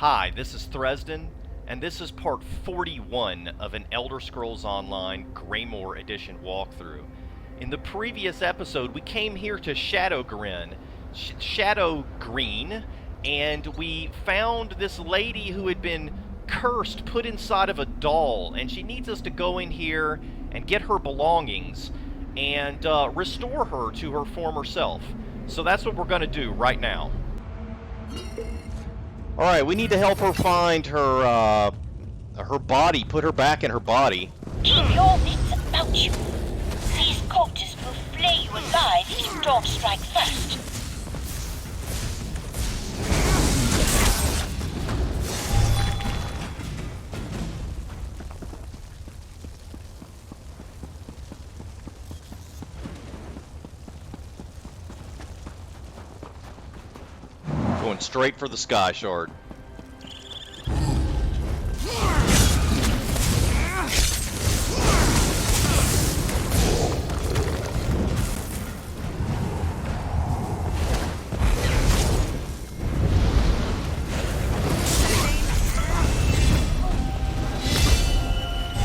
Hi, this is Thresden, and this is part 41 of an Elder Scrolls Online Greymoor Edition walkthrough. In the previous episode, we came here to Shadowgreen, and we found this lady who had been cursed, put inside of a doll, and she needs us to go in here and get her belongings and restore her to her former self. So that's what we're going to do right now. Alright, we need to help her find her body, put her back in her body. Keep your wits about you. These cultists will flay you alive if you don't strike first. Going straight for the Sky Shard.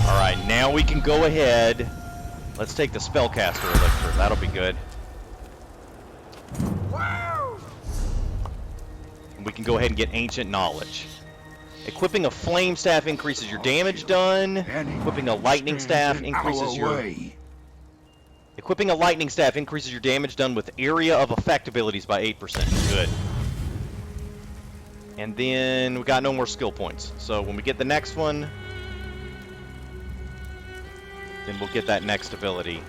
Alright, now we can go ahead. Let's take the Spellcaster Elixir. That'll be good. We can go ahead and get Ancient Knowledge. Equipping a Flame Staff increases your damage done. Equipping a Lightning Staff increases your... Equipping a Lightning Staff increases your damage done with Area of Effect abilities by 8%. Good. And then we got no more skill points. So when we get the next one, then we'll get that next ability.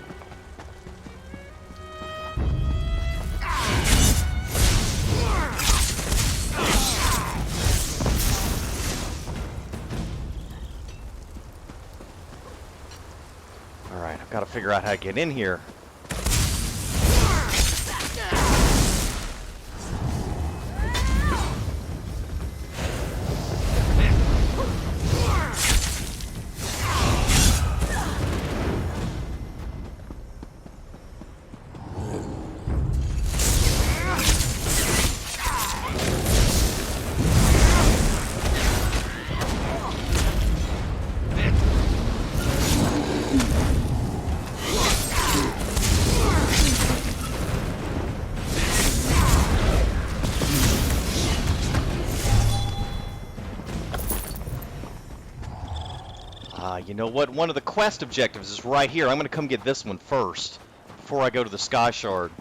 Alright, I've got to figure out how to get in here. You know what? One of the quest objectives is right here. I'm going to come get this one first, before I go to the Sky Shard.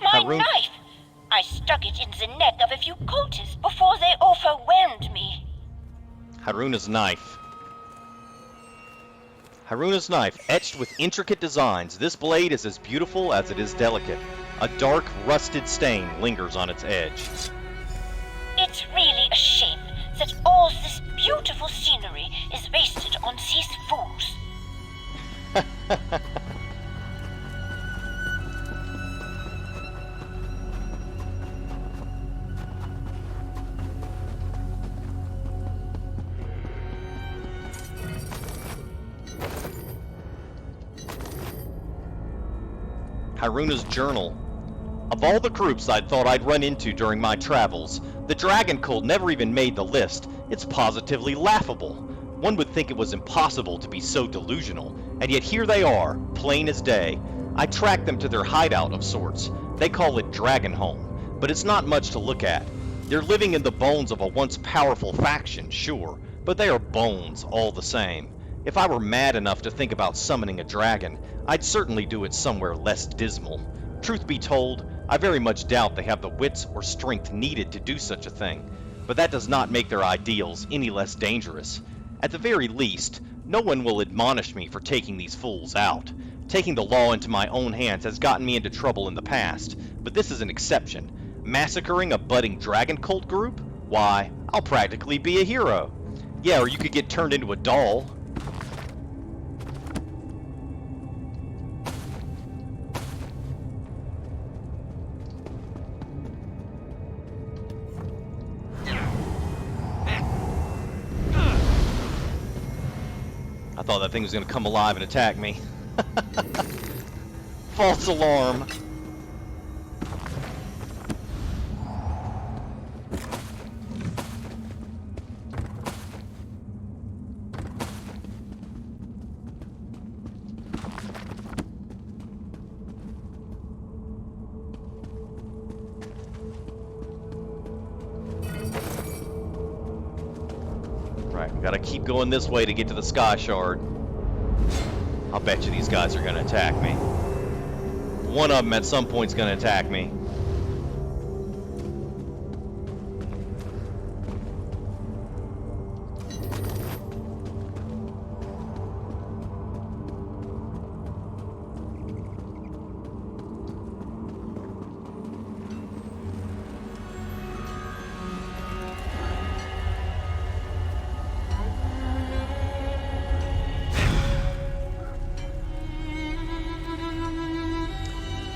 My knife! I stuck it in the neck of a few cultists before they overwhelmed me. Hyruna's knife. Hyruna's knife, etched with intricate designs. This blade is as beautiful as it is delicate. A dark, rusted stain lingers on its edge. It's really a shame that all this beautiful scenery is wasted on these fools. Hyruna's journal. Of all the groups I'd thought I'd run into during my travels, the Dragon Cult never even made the list. It's positively laughable. One would think it was impossible to be so delusional, and yet here they are, plain as day. I tracked them to their hideout of sorts. They call it Dragonhome, but it's not much to look at. They're living in the bones of a once powerful faction, sure, but they are bones all the same. If I were mad enough to think about summoning a dragon, I'd certainly do it somewhere less dismal. Truth be told, I very much doubt they have the wits or strength needed to do such a thing, but that does not make their ideals any less dangerous. At the very least, no one will admonish me for taking these fools out. Taking the law into my own hands has gotten me into trouble in the past, but this is an exception. Massacring a budding dragon cult group? Why, I'll practically be a hero. Yeah, or you could get turned into a doll. I thought that thing was going to come alive and attack me. False alarm. Right, we gotta keep going this way to get to the Sky Shard. I'll bet you these guys are gonna attack me. One of them at some point's gonna attack me.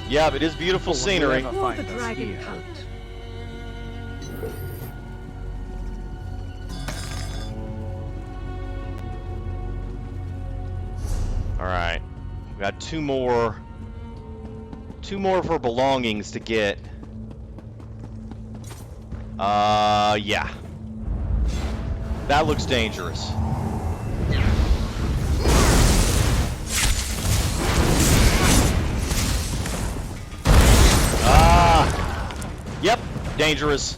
Yeah, but it is beautiful scenery. For the dragon coat. Alright. We got two more of her belongings to get. Yeah. That looks dangerous. Yep, dangerous.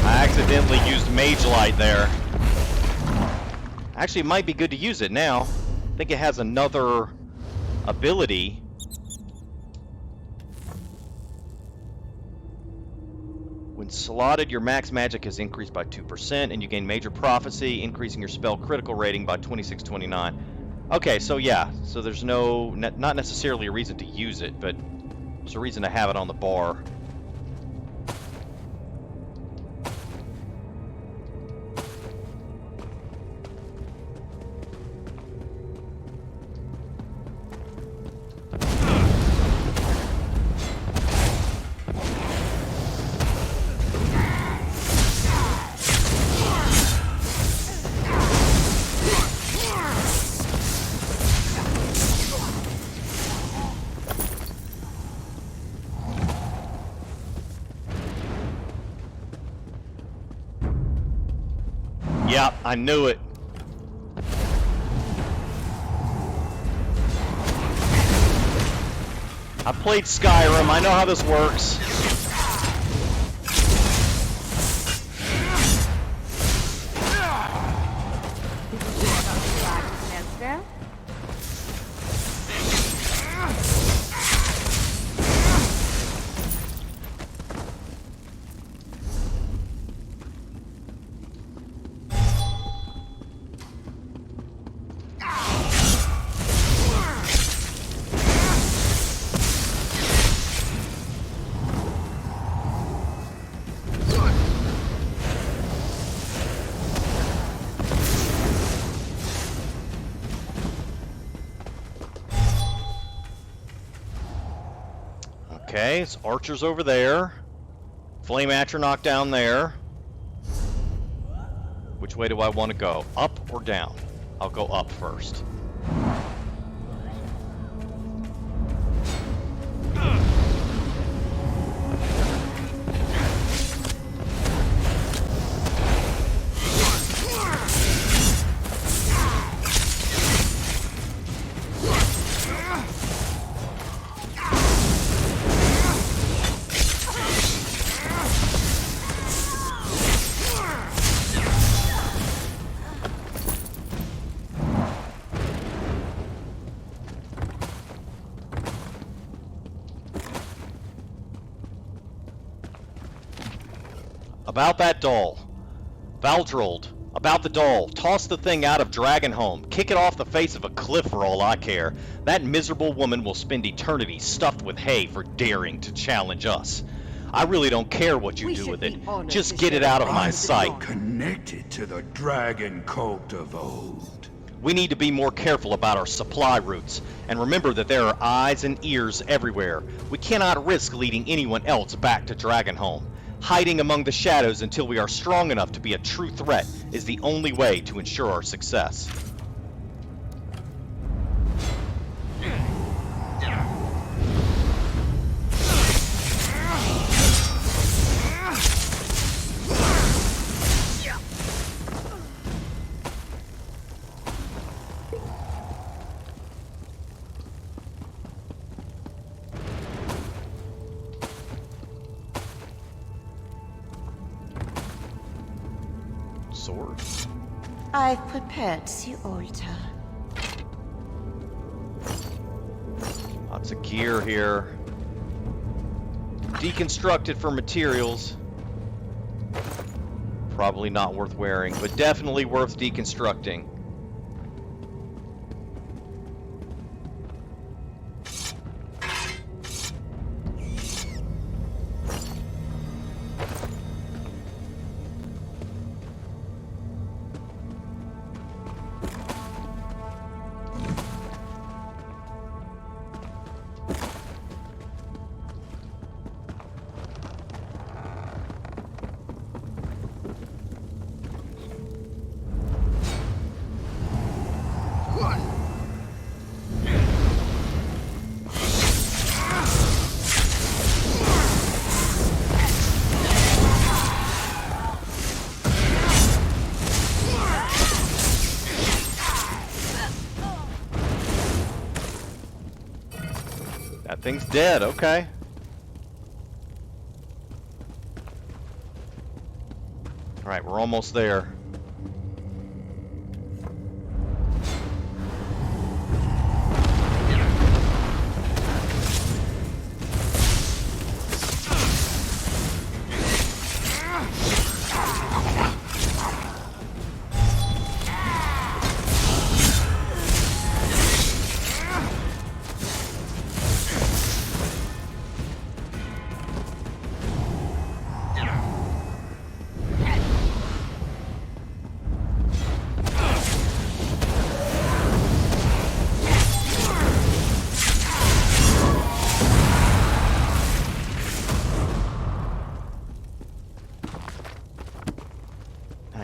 I accidentally used Mage Light there. Actually, it might be good to use it now. I think it has another ability. When slotted, your max magic is increased by 2%, and you gain Major Prophecy, increasing your spell critical rating by 2629. Okay, so yeah, so there's not necessarily a reason to use it, but there's a reason to have it on the bar. Yep, I knew it. I played Skyrim, I know how this works. Okay, it's archers over there. Flame Atronach down there. Which way do I want to go? Up or down? I'll go up first. About that doll. Valdrold, about the doll. Toss the thing out of Dragonhome. Kick it off the face of a cliff for all I care. That miserable woman will spend eternity stuffed with hay for daring to challenge us. I really don't care what you do with it. Just get it out of my sight. Connected to the dragon cult of old. We need to be more careful about our supply routes, and remember that there are eyes and ears everywhere. We cannot risk leading anyone else back to Dragonhome. Hiding among the shadows until we are strong enough to be a true threat is the only way to ensure our success. Sword. I've prepared the altar. Lots of gear here. Deconstructed for materials. Probably not worth wearing, but definitely worth deconstructing. That thing's dead, okay. Alright, we're almost there.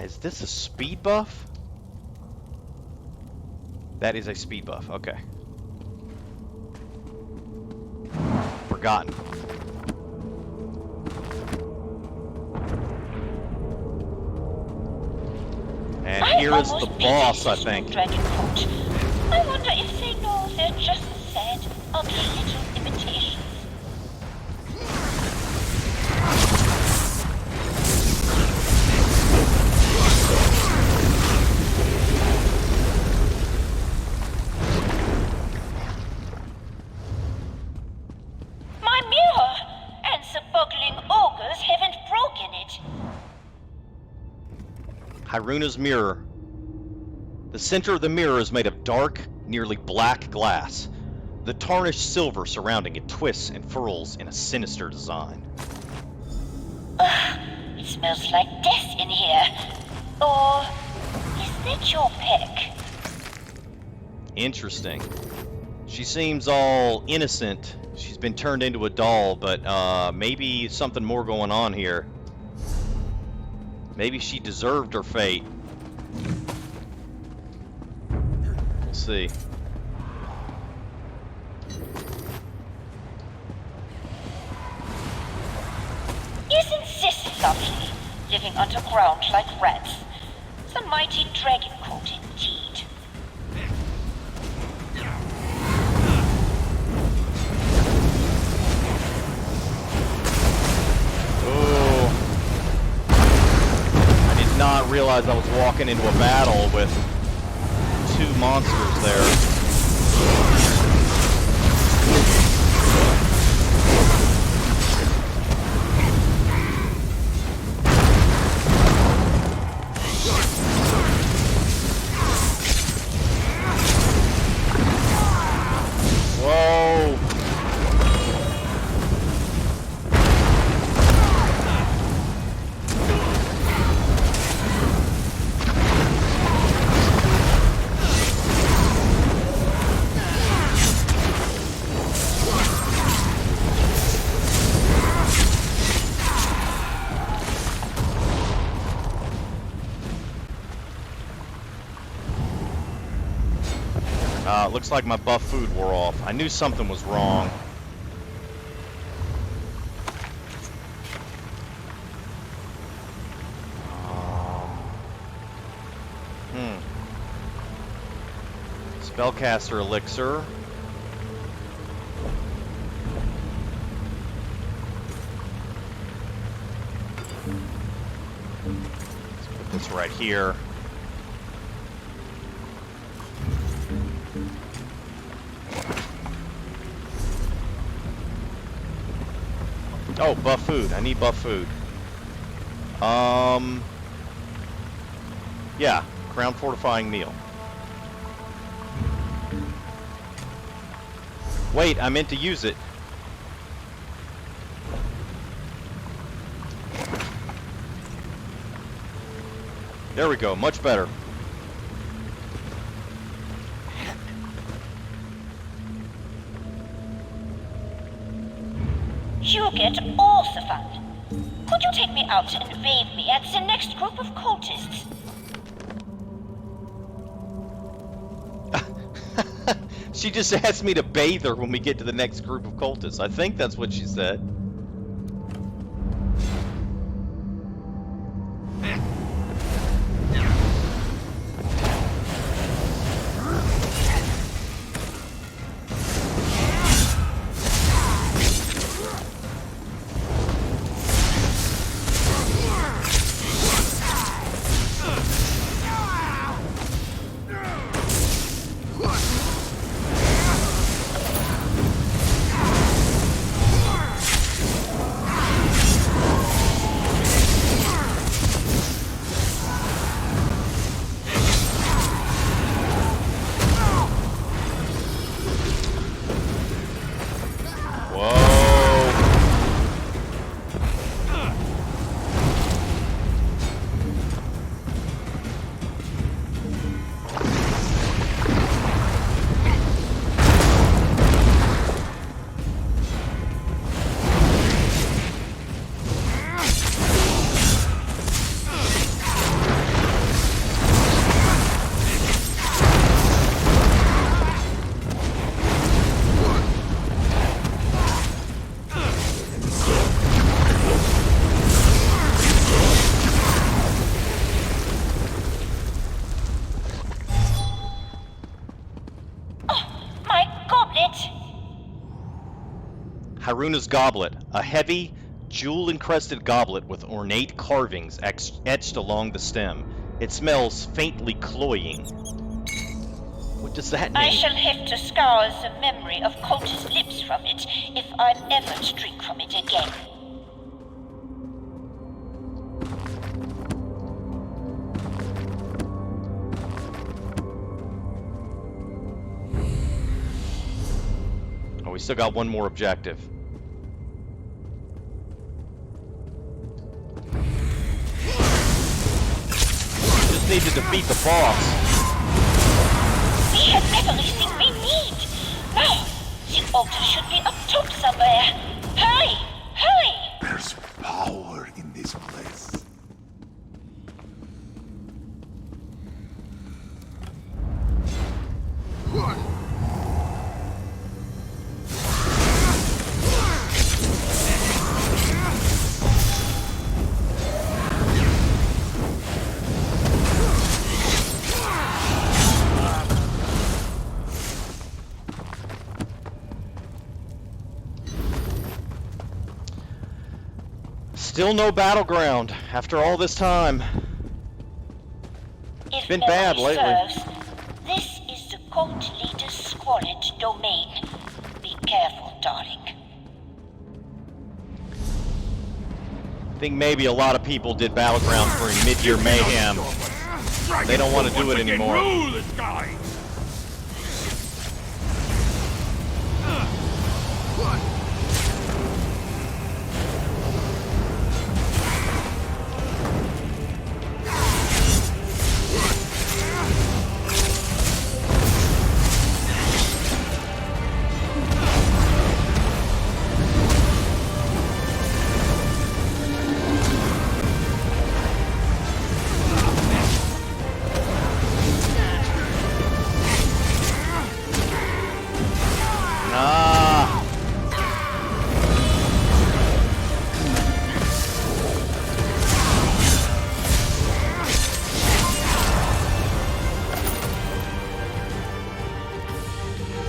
Is this a speed buff? That is a speed buff, okay. Forgotten. And here is the boss, I think. I wonder if they know they're just sad, ugly little imitations. My mirror! And the buggling ogres haven't broken it. Hyruna's mirror. The center of the mirror is made of dark, nearly black glass. The tarnished silver surrounding it twists and furls in a sinister design. Ugh, it smells like death in here. Or is that your peck? Interesting. She seems all innocent. She's been turned into a doll, but maybe something more going on here. Maybe she deserved her fate. We'll see. Isn't this lovely? Living underground like rats. The mighty dragon coat indeed. Oh. I did not realize I was walking into a battle with two monsters there. Whoa! Looks like my buff food wore off. I knew something was wrong. Spellcaster elixir. Let's put this right here. Oh, buff food. I need buff food. Yeah, crown fortifying meal. Wait, I meant to use it. There we go, much better. You get all the fun. Could you take me out and bathe me at the next group of cultists? She just asked me to bathe her when we get to the next group of cultists. I think that's what she said. Haruna's Goblet, a heavy, jewel-encrusted goblet with ornate carvings etched along the stem. It smells faintly cloying. What does that mean? I shall have to scour the memory of cultist lips from it if I'm ever to drink from it again. Oh, we still got one more objective. Just need to defeat the boss. We have everything we need. Now, the altar should be up top somewhere. Hurry! Hurry! There's power in this place. Still no battleground after all this time. If Been bad memory lately. serves, this is the cult leader's squalid domain. Be careful, darling. I think maybe a lot of people did battlegrounds during mid-year mayhem. They don't want to do it anymore. Rule this guy.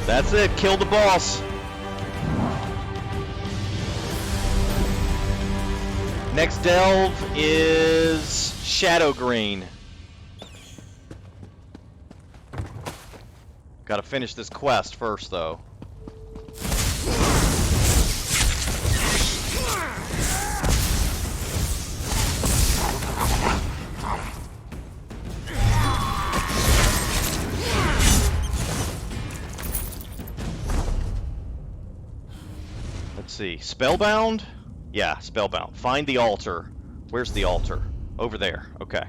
That's it. Kill the boss. Next delve is Shadowgreen. Gotta finish this quest first, though. Let's see. Spellbound? Yeah, Spellbound. Find the altar. Where's the altar? Over there. Okay.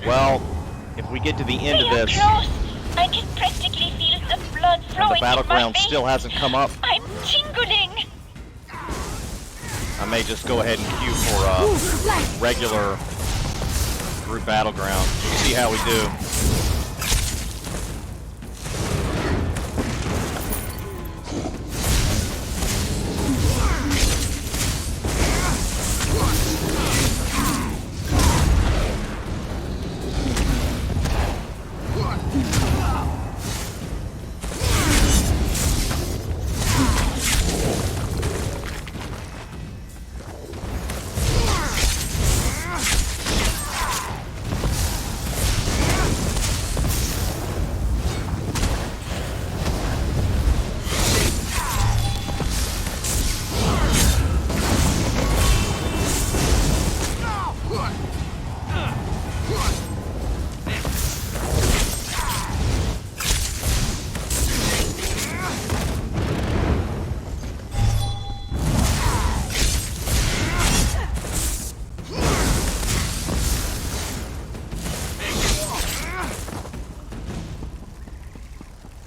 Well, if we get to the end of this, Close. I can practically feel the blood and flowing the in my Battlegrounds veins. still hasn't come up, I'm tingling. I may just go ahead and queue for regular group Battleground. See how we do.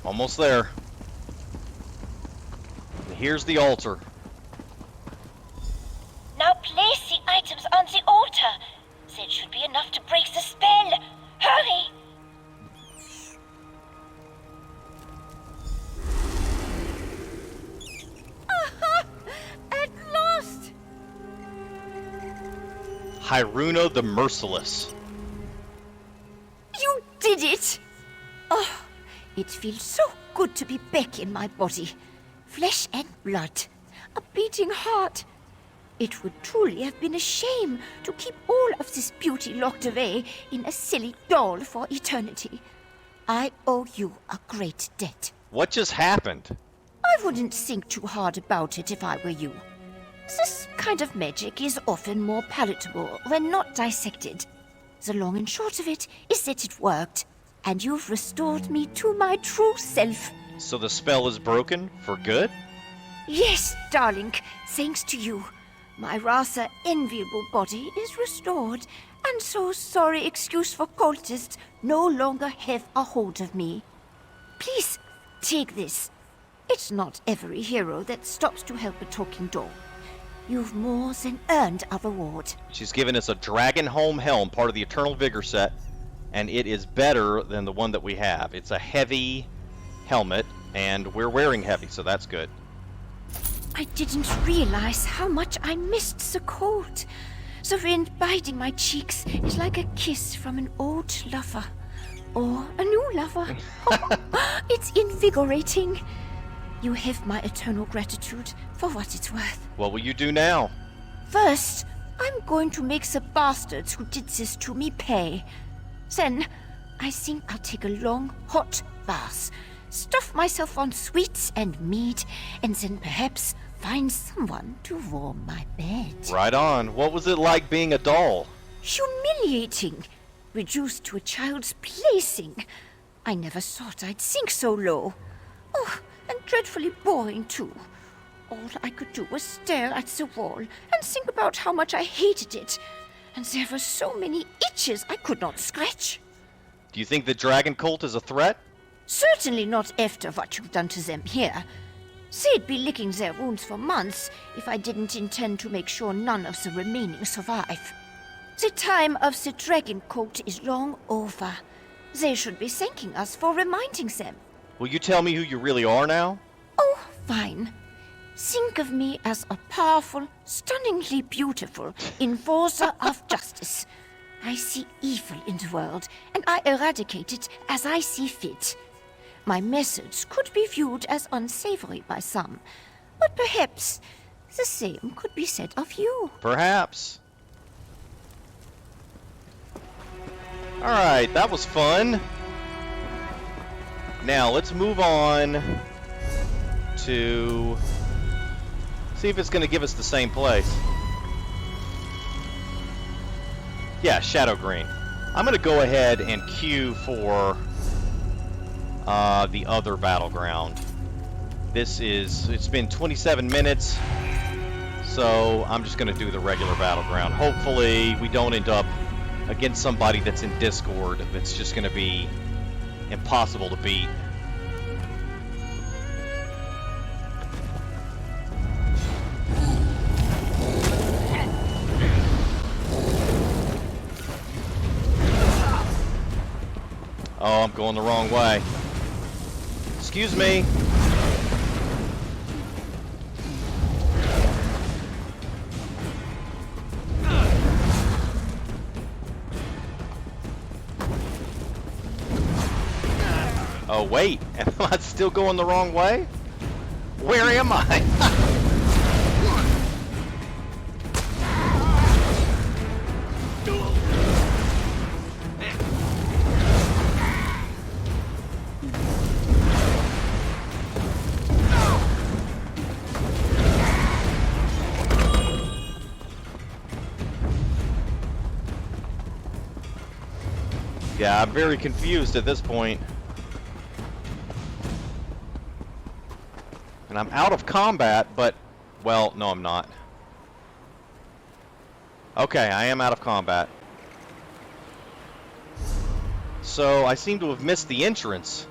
Almost there. And here's the altar. Now place the items on the altar. That should be enough to break the spell. Hurry! At last! Hyruna the Merciless. You did it! Oh, it feels so good to be back in my body. Flesh and blood. A beating heart. It would truly have been a shame to keep all of this beauty locked away in a silly doll for eternity. I owe you a great debt. What just happened? I wouldn't think too hard about it if I were you. This kind of magic is often more palatable when not dissected. The long and short of it is that it worked, and you've restored me to my true self. So the spell is broken for good? Yes, darling, thanks to you. My rather enviable body is restored, and so sorry excuse for cultists no longer have a hold of me. Please, take this. It's not every hero that stops to help a talking doll. You've more than earned a reward. She's given us a Dragonhome helm, part of the Eternal Vigor set, and it is better than the one that we have. It's a heavy helmet, and we're wearing heavy, so that's good. I didn't realize how much I missed the cold. The wind biting my cheeks is like a kiss from an old lover. Or a new lover. It's invigorating. You have my eternal gratitude for what it's worth. What will you do now? First, I'm going to make the bastards who did this to me pay. Then, I think I'll take a long, hot bath, stuff myself on sweets and meat, and then perhaps find someone to warm my bed. Right on. What was it like being a doll? Humiliating. Reduced to a child's plaything. I never thought I'd sink so low. Oh, and dreadfully boring, too. All I could do was stare at the wall and think about how much I hated it. And there were so many itches I could not scratch. Do you think the dragon cult is a threat? Certainly not after what you've done to them here. They'd be licking their wounds for months if I didn't intend to make sure none of the remaining survive. The time of the dragon cult is long over. They should be thanking us for reminding them. Will you tell me who you really are now? Oh, fine. Think of me as a powerful, stunningly beautiful enforcer of justice. I see evil in the world, and I eradicate it as I see fit. My methods could be viewed as unsavory by some, but perhaps the same could be said of you. Perhaps. Alright, that was fun. Now, let's move on to see if it's going to give us the same place. Yeah, Shadowgreen. I'm going to go ahead and queue for the other battleground. It's been 27 minutes, so I'm just going to do the regular battleground. Hopefully, we don't end up against somebody that's in Discord that's just going to be impossible to beat. Oh, I'm going the wrong way. Excuse me. Oh, wait. Am I still going the wrong way? Where am I? Yeah, I'm very confused at this point. And I'm out of combat, but... Well, no, I'm not. Okay, I am out of combat. So, I seem to have missed the entrance.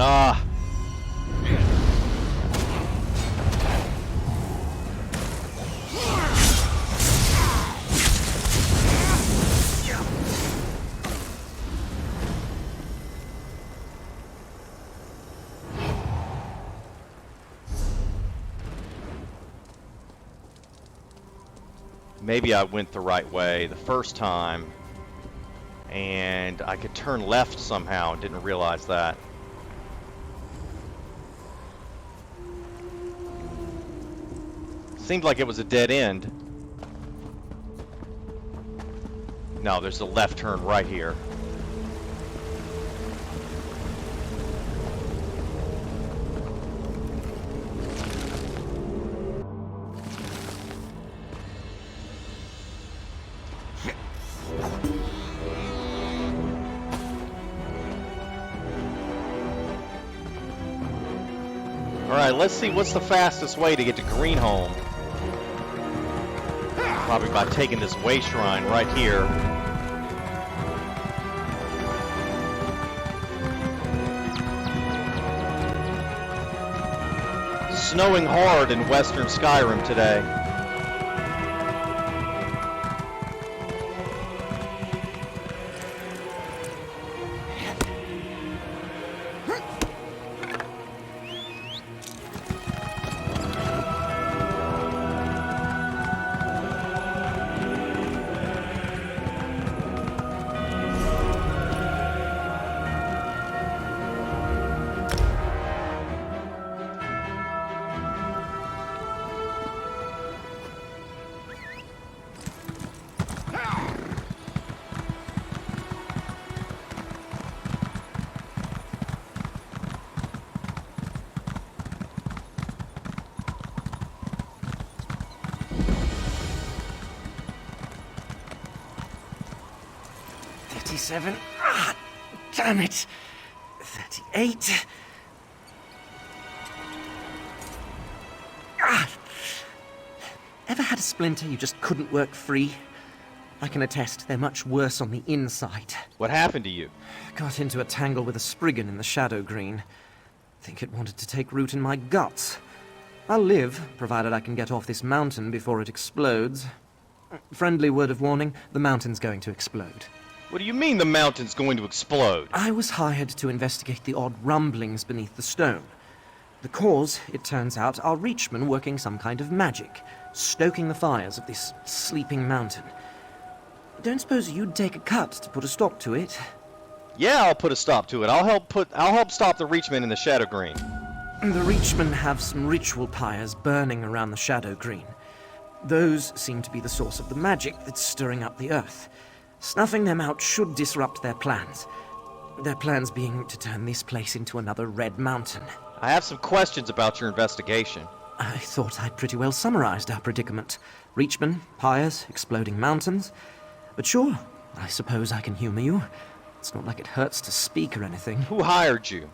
Ah. Maybe I went the right way the first time, and I could turn left somehow and didn't realize that. Seemed like it was a dead end. No, there's a left turn right here. Alright, let's see what's the fastest way to get to Greenhome. Probably by taking this way shrine right here. Snowing hard in Western Skyrim today. 37. Ah, damn it. 38. Ah. Ever had a splinter you just couldn't work free? I can attest they're much worse on the inside. What happened to you? Got into a tangle with a Spriggan in the Shadowgreen. Think it wanted to take root in my guts. I'll live, provided I can get off this mountain before it explodes. Friendly word of warning, the mountain's going to explode. What do you mean the mountain's going to explode? I was hired to investigate the odd rumblings beneath the stone. The cause, it turns out, are Reachmen working some kind of magic, stoking the fires of this sleeping mountain. Don't suppose you'd take a cut to put a stop to it? Yeah, I'll put a stop to it. I'll help stop the Reachmen in the Shadowgreen. The Reachmen have some ritual pyres burning around the Shadowgreen. Those seem to be the source of the magic that's stirring up the earth. Snuffing them out should disrupt their plans. Their plans being to turn this place into another Red Mountain. I have some questions about your investigation. I thought I'd pretty well summarized our predicament. Reachmen, pyres, exploding mountains. But sure, I suppose I can humor you. It's not like it hurts to speak or anything. Who hired you?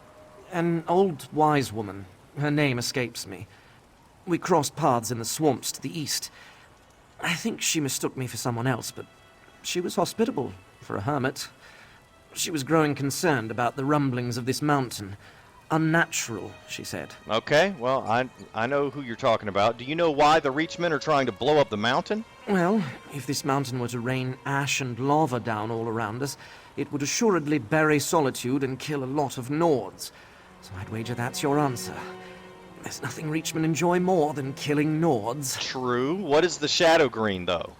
An old wise woman. Her name escapes me. We crossed paths in the swamps to the east. I think she mistook me for someone else, but she was hospitable for a hermit. She was growing concerned about the rumblings of this mountain. Unnatural, she said. Okay, well, I know who you're talking about. Do you know why the Reachmen are trying to blow up the mountain? Well, if this mountain were to rain ash and lava down all around us, it would assuredly bury Solitude and kill a lot of Nords. So I'd wager that's your answer. There's nothing Reachmen enjoy more than killing Nords. True. What is the Shadowgreen, though?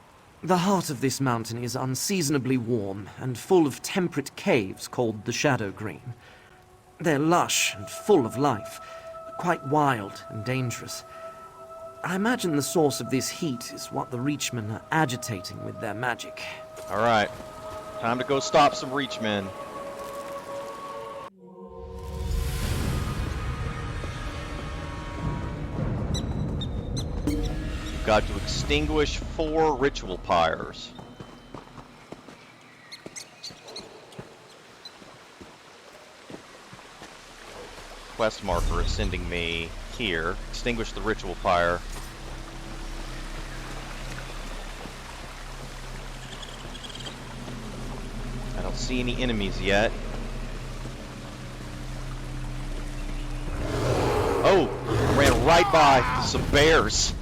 The heart of this mountain is unseasonably warm and full of temperate caves called the Shadowgreen. They're lush and full of life, quite wild and dangerous. I imagine the source of this heat is what the Reachmen are agitating with their magic. All right. Time to go stop some Reachmen. You've got to extinguish 4 ritual pyres. Quest marker is sending me here. Extinguish the ritual pyre. I don't see any enemies yet. Oh! Ran right by some bears.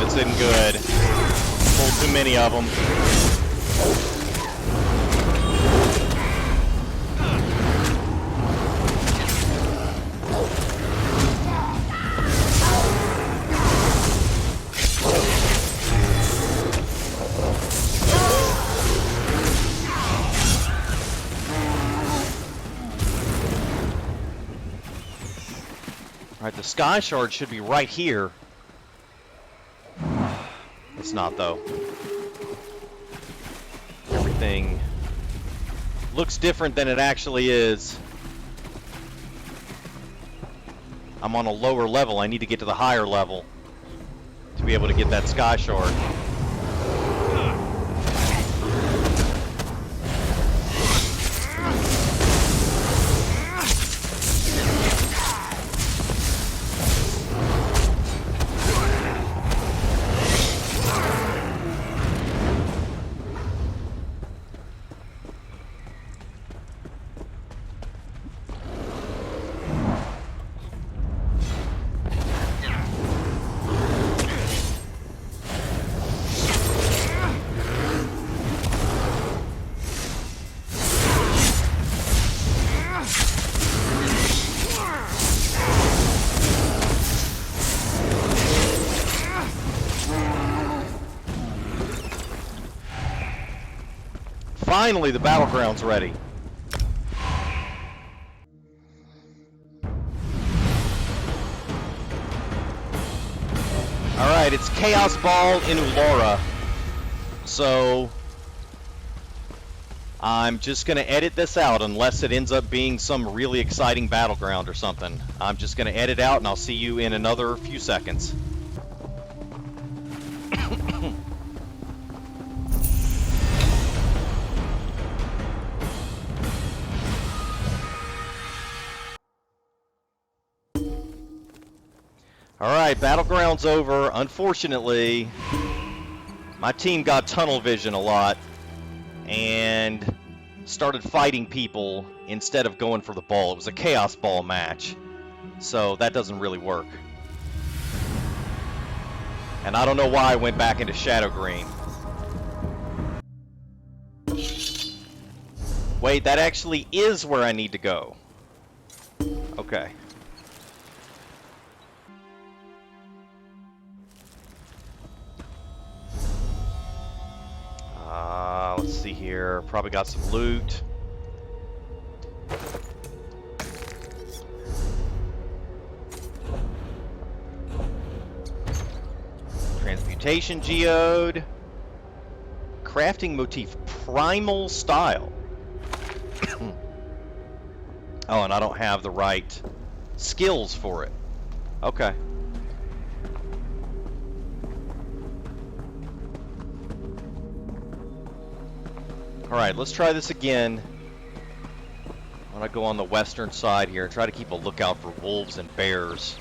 Isn't good. Pulled too many of them. Alright, the Sky Shard should be right here. It's not, though. Everything looks different than it actually is. I'm on a lower level. I need to get to the higher level to be able to get that Sky Shard. Finally, the Battlegrounds ready. Alright, it's Chaos Ball in Ulora. So, I'm just going to edit this out unless it ends up being some really exciting battleground or something. I'm just going to edit out and I'll see you in another few seconds. Alright, Battlegrounds over. Unfortunately, my team got tunnel vision a lot and started fighting people instead of going for the ball. It was a Chaos Ball match, so that doesn't really work. And I don't know why I went back into Shadowgreen. Wait, that actually is where I need to go. Okay. Let's see here. Probably got some loot. Transmutation geode. Crafting motif. Primal style. Oh, and I don't have the right skills for it. Okay. Alright, let's try this again. I'm gonna go on the western side here and try to keep a lookout for wolves and bears.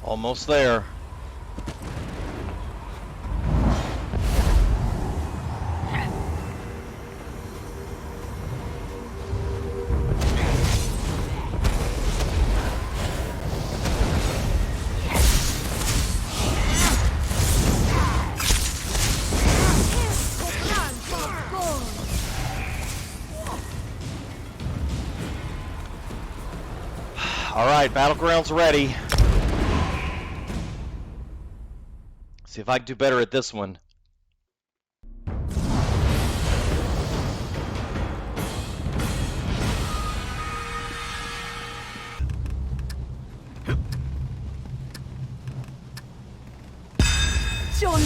Almost there. All right, Battlegrounds ready. See if I can do better at this one.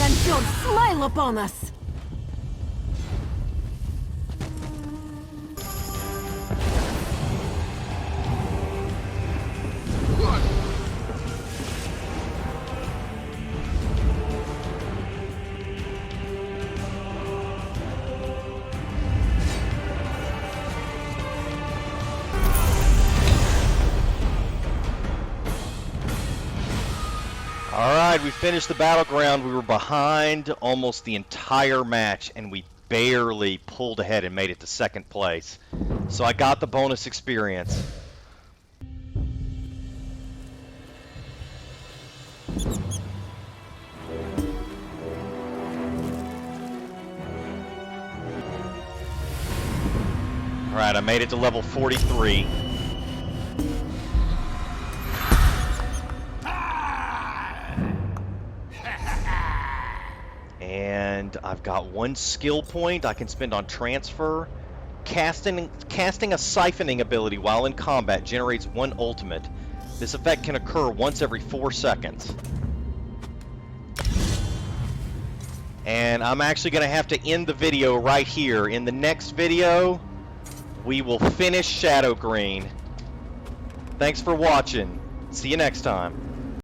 and don't smile upon us! Alright, we finished the battleground. We were behind almost the entire match, and we barely pulled ahead and made it to second place. So I got the bonus experience. Alright, I made it to level 43. And I've got one skill point I can spend on transfer. Casting a siphoning ability while in combat generates one ultimate. This effect can occur once every 4 seconds. And I'm actually going to have to end the video right here. In the next video, we will finish Shadowgreen. Thanks for watching. See you next time.